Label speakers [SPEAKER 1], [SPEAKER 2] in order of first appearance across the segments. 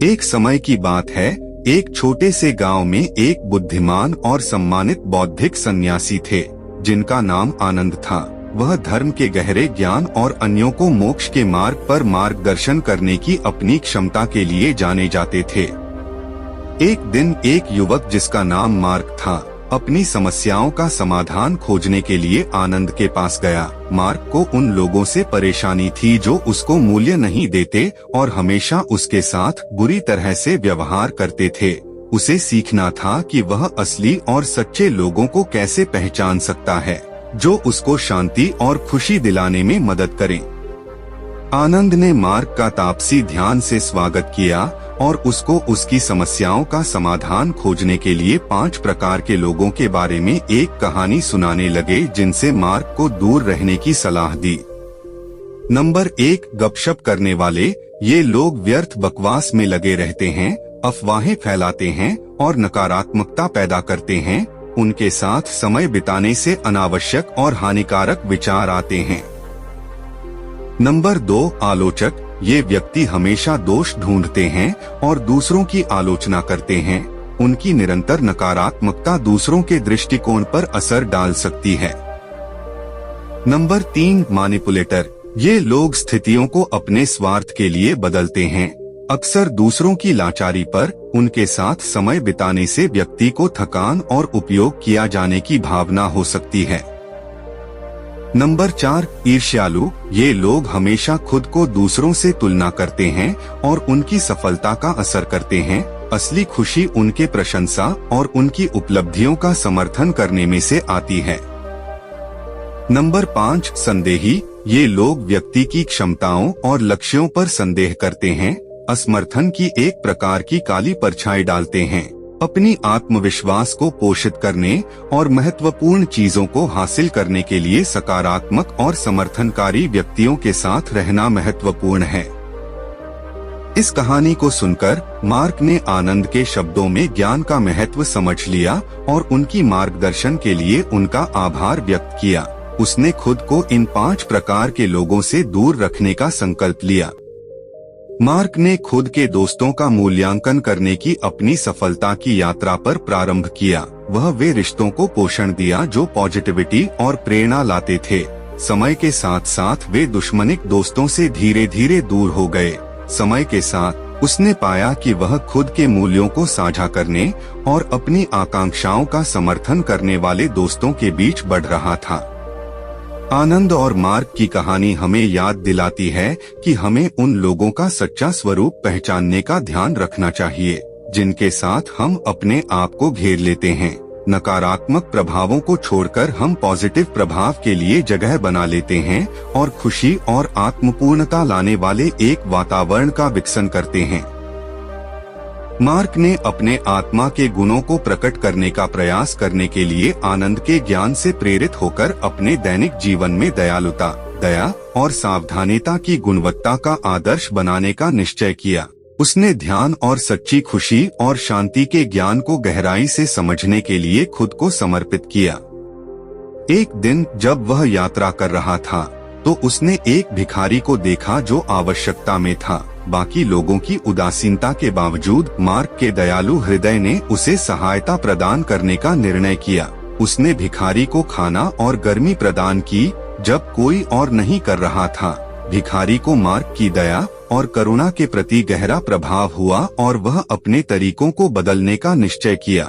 [SPEAKER 1] एक समय की बात है, एक छोटे से गांव में एक बुद्धिमान और सम्मानित बौद्धिक सन्यासी थे, जिनका नाम आनंद था। वह धर्म के गहरे ज्ञान और अन्यों को मोक्ष के मार्ग पर मार्गदर्शन करने की अपनी क्षमता के लिए जाने जाते थे। एक दिन एक युवक जिसका नाम मार्क था, अपनी समस्याओं का समाधान खोजने के लिए आनंद के पास गया। मार्क को उन लोगों से परेशानी थी जो उसको मूल्य नहीं देते और हमेशा उसके साथ बुरी तरह से व्यवहार करते थे। उसे सीखना था कि वह असली और सच्चे लोगों को कैसे पहचान सकता है, जो उसको शांति और खुशी दिलाने में मदद करें। आनंद ने मार्क का तापसी ध्यान से स्वागत किया और उसको उसकी समस्याओं का समाधान खोजने के लिए 5 प्रकार के लोगों के बारे में एक कहानी सुनाने लगे, जिनसे मार्क को दूर रहने की सलाह दी। नंबर 1, गपशप करने वाले। ये लोग व्यर्थ बकवास में लगे रहते हैं, अफवाहें फैलाते हैं और नकारात्मकता पैदा करते हैं। उनके साथ समय बिताने से अनावश्यक और हानिकारक विचार आते हैं। नंबर 2, आलोचक। ये व्यक्ति हमेशा दोष ढूंढते हैं और दूसरों की आलोचना करते हैं। उनकी निरंतर नकारात्मकता दूसरों के दृष्टिकोण पर असर डाल सकती है। Number 3, manipulator. ये लोग स्थितियों को अपने स्वार्थ के लिए बदलते हैं। अक्सर दूसरों की लाचारी पर उनके साथ समय बिताने से व्यक्ति को थकान और उपयोग किया जाने की भावना हो सकती है। नंबर 4, ईर्ष्यालु। ये लोग हमेशा खुद को दूसरों से तुलना करते हैं और उनकी सफलता का असर करते हैं। असली खुशी उनके प्रशंसा और उनकी उपलब्धियों का समर्थन करने में से आती है। नंबर 5, संदेही। ये लोग व्यक्ति की क्षमताओं और लक्ष्यों पर संदेह करते हैं, असमर्थन की एक प्रकार की काली परछाई डालते हैं। अपनी आत्मविश्वास को पोषित करने और महत्वपूर्ण चीजों को हासिल करने के लिए सकारात्मक और समर्थनकारी व्यक्तियों के साथ रहना महत्वपूर्ण है। इस कहानी को सुनकर मार्क ने आनंद के शब्दों में ज्ञान का महत्व समझ लिया और उनकी मार्गदर्शन के लिए उनका आभार व्यक्त किया। उसने खुद को इन 5 प्रकार के लोगों से दूर रखने का संकल्प लिया। मार्क ने खुद के दोस्तों का मूल्यांकन करने की अपनी सफलता की यात्रा पर प्रारंभ किया। वह वे रिश्तों को पोषण दिया जो पॉजिटिविटी और प्रेरणा लाते थे। समय के साथ साथ वे दुश्मनिक दोस्तों से धीरे धीरे दूर हो गए। समय के साथ उसने पाया कि वह खुद के मूल्यों को साझा करने और अपनी आकांक्षाओं का समर्थन करने वाले दोस्तों के बीच बढ़ रहा था। आनंद और मार्क की कहानी हमें याद दिलाती है कि हमें उन लोगों का सच्चा स्वरूप पहचानने का ध्यान रखना चाहिए, जिनके साथ हम अपने आप को घेर लेते हैं। नकारात्मक प्रभावों को छोड़कर हम पॉजिटिव प्रभाव के लिए जगह बना लेते हैं और खुशी और आत्मपूर्णता लाने वाले एक वातावरण का विकसन करते हैं। मार्क ने अपने आत्मा के गुणों को प्रकट करने का प्रयास करने के लिए आनंद के ज्ञान से प्रेरित होकर अपने दैनिक जीवन में दयालुता, दया और सावधानिता की गुणवत्ता का आदर्श बनाने का निश्चय किया। उसने ध्यान और सच्ची खुशी और शांति के ज्ञान को गहराई से समझने के लिए खुद को समर्पित किया। एक दिन जब वह यात्रा कर रहा था, तो उसने एक भिखारी को देखा जो आवश्यकता में था। बाकी लोगों की उदासीनता के बावजूद मार्क के दयालु हृदय ने उसे सहायता प्रदान करने का निर्णय किया। उसने भिखारी को खाना और गर्मी प्रदान की जब कोई और नहीं कर रहा था। भिखारी को मार्क की दया और करुणा के प्रति गहरा प्रभाव हुआ और वह अपने तरीकों को बदलने का निश्चय किया।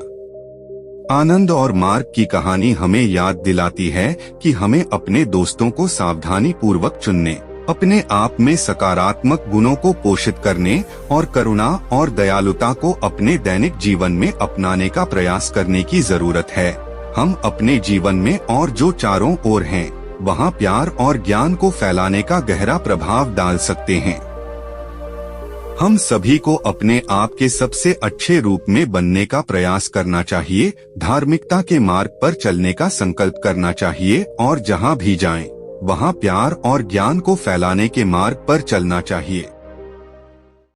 [SPEAKER 1] आनंद और मार्क की कहानी हमें याद दिलाती है कि हमें अपने दोस्तों को सावधानी पूर्वक चुनने, अपने आप में सकारात्मक गुणों को पोषित करने और करुणा और दयालुता को अपने दैनिक जीवन में अपनाने का प्रयास करने की जरूरत है। हम अपने जीवन में और जो चारों ओर हैं, वहाँ प्यार और ज्ञान को फैलाने का गहरा प्रभाव डाल सकते हैं। हम सभी को अपने आप के सबसे अच्छे रूप में बनने का प्रयास करना चाहिए, धार्मिकता के मार्ग पर चलने का संकल्प करना चाहिए और जहाँ भी जाएं, वहाँ प्यार और ज्ञान को फैलाने के मार्ग पर चलना चाहिए।